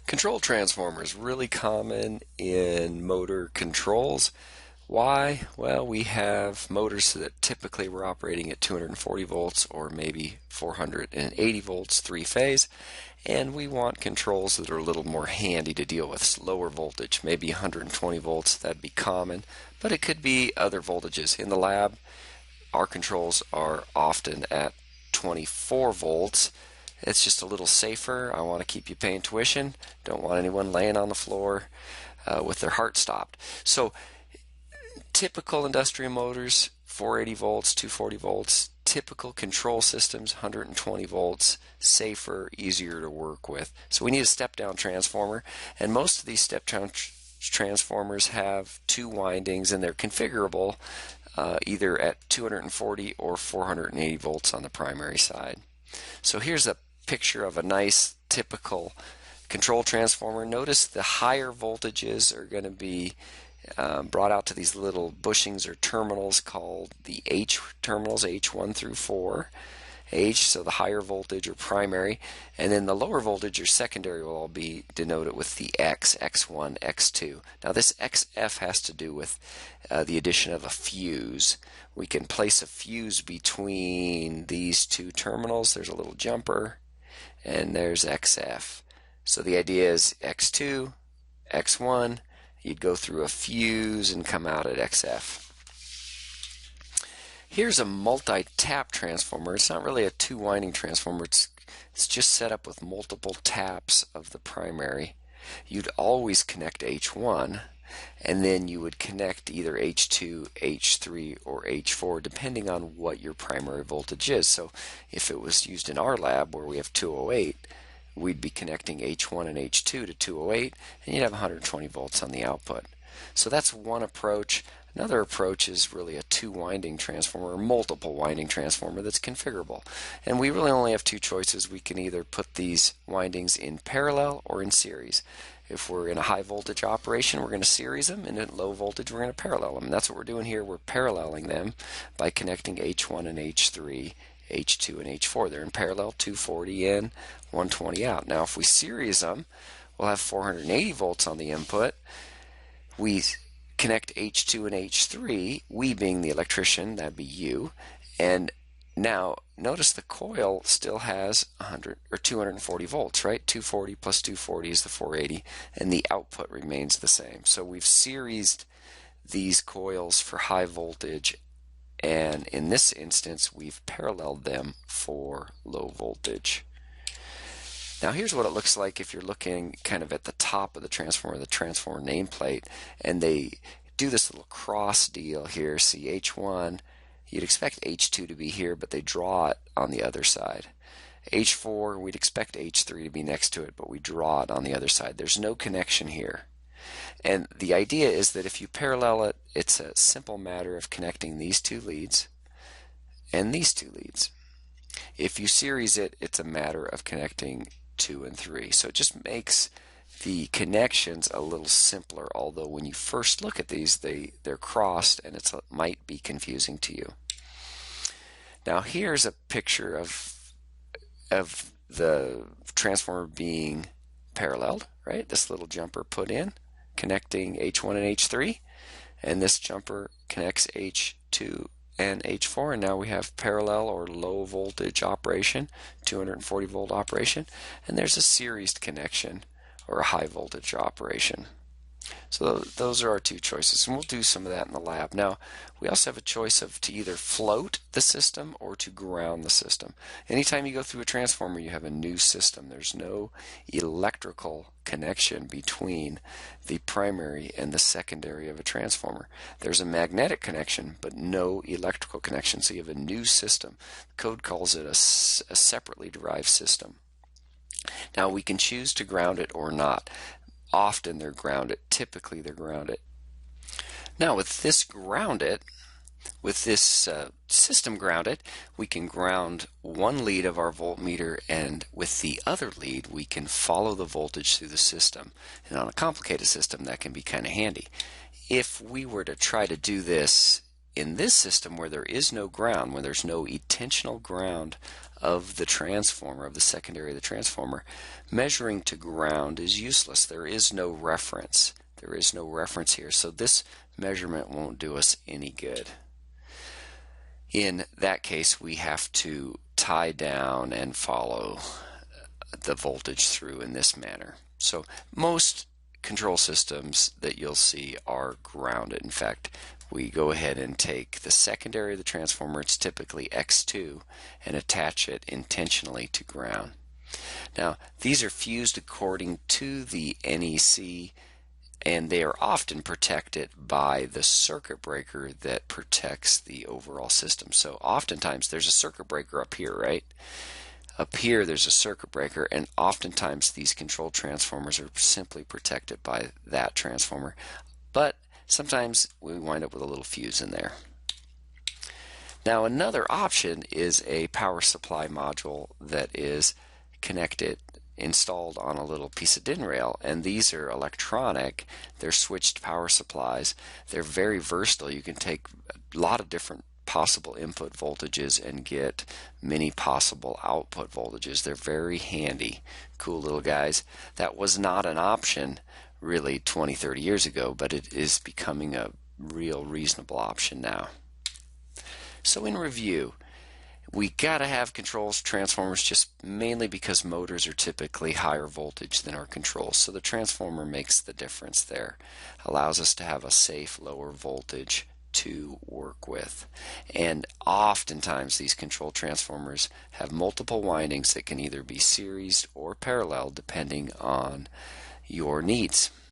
Control transformers, really common in motor controls. Why? Well, we have motors that typically we're operating at 240 volts or maybe 480 volts three-phase, and we want controls that are a little more handy to deal with. Lower voltage, maybe 120 volts, that'd be common, but it could be other voltages. In the lab, our controls are often at 24 volts. It's just a little safer. I want to keep you paying tuition. Don't want anyone laying on the floor with their heart stopped. So typical industrial motors, 480 volts, 240 volts. Typical control systems, 120 volts, safer, easier to work with. So we need a step-down transformer, and most of these step-down transformers have two windings, and they're configurable either at 240 or 480 volts on the primary side. So here's a picture of a nice typical control transformer. Notice the higher voltages are going to be brought out to these little bushings or terminals called the H terminals, H1 through 4. H, so the higher voltage or primary, and then the lower voltage or secondary will all be denoted with the X, X1, X2. Now this XF has to do with the addition of a fuse. We can place a fuse between these two terminals. There's a little jumper, and there's XF. So the idea is X2, X1, you'd go through a fuse and come out at XF. Here's a multi-tap transformer. It's not really a two-winding transformer. It's just set up with multiple taps of the primary. You'd always connect H1, and then you would connect either H2, H3, or H4, depending on what your primary voltage is. So if it was used in our lab where we have 208, we'd be connecting H1 and H2 to 208, and you'd have 120 volts on the output. So that's one approach. Another approach is really a two-winding transformer or multiple winding transformer that's configurable. And we really only have two choices. We can either put these windings in parallel or in series. If we're in a high voltage operation, we're going to series them, and in low voltage, we're going to parallel them. And that's what we're doing here. We're paralleling them by connecting H1 and H3, H2 and H4. They're in parallel, 240 in, 120 out. Now, if we series them, we'll have 480 volts on the input. We connect H2 and H3, we being the electrician, that'd be you, and now notice the coil still has 100 or 240 volts, right? 240 plus 240 is the 480, and the output remains the same. So we've seriesed these coils for high voltage, and in this instance we've paralleled them for low voltage. Now here's what it looks like if you're looking kind of at the top of the transformer nameplate, and they do this little cross deal here. See H1, you'd expect H2 to be here, but they draw it on the other side. H4, we'd expect H3 to be next to it, but we draw it on the other side. There's no connection here. And the idea is that if you parallel it, it's a simple matter of connecting these two leads and these two leads. If you series it, it's a matter of connecting 2 and 3. So it just makes the connections a little simpler, although when you first look at these, they're crossed and it might be confusing to you. Now here's a picture of the transformer being paralleled, right? This little jumper put in, connecting H1 and H3, and this jumper connects H2 and H4, and now we have parallel or low voltage operation, 240 volt operation, and there's a series connection or a high voltage operation. So those are our two choices, and we'll do some of that in the lab. Now we also have a choice of to either float the system or to ground the system. Anytime you go through a transformer, you have a new system. There's no electrical connection between the primary and the secondary of a transformer. There's a magnetic connection, but no electrical connection, so you have a new system. The code calls it a separately derived system. Now we can choose to ground it or not. Often they're grounded. Typically they're grounded. Now with this grounded, with this system grounded, we can ground one lead of our voltmeter, and with the other lead we can follow the voltage through the system. And on a complicated system that can be kind of handy. If we were to try to do this in this system where there is no ground, when there's no intentional ground of the transformer, of the secondary of the transformer, measuring to ground is useless. There is no reference. There is no reference here, so this measurement won't do us any good. In that case, we have to tie down and follow the voltage through in this manner. So most control systems that you'll see are grounded. In fact, we go ahead and take the secondary of the transformer, it's typically X2, and attach it intentionally to ground. Now, these are fused according to the NEC, and they are often protected by the circuit breaker that protects the overall system. So oftentimes there's a circuit breaker up here, right? Up here there's a circuit breaker, and oftentimes these control transformers are simply protected by that transformer. But sometimes we wind up with a little fuse in there. Now another option is a power supply module that is connected, installed on a little piece of DIN rail, and these are electronic. They're switched power supplies. They're very versatile. You can take a lot of different possible input voltages and get many possible output voltages. They're very handy, cool little guys. That was not an option really 20-30 years ago, but it is becoming a real reasonable option now. So in review, we gotta have controls transformers just mainly because motors are typically higher voltage than our controls. So the transformer makes the difference there, allows us to have a safe lower voltage to work with. And oftentimes these control transformers have multiple windings that can either be series or parallel depending on your needs.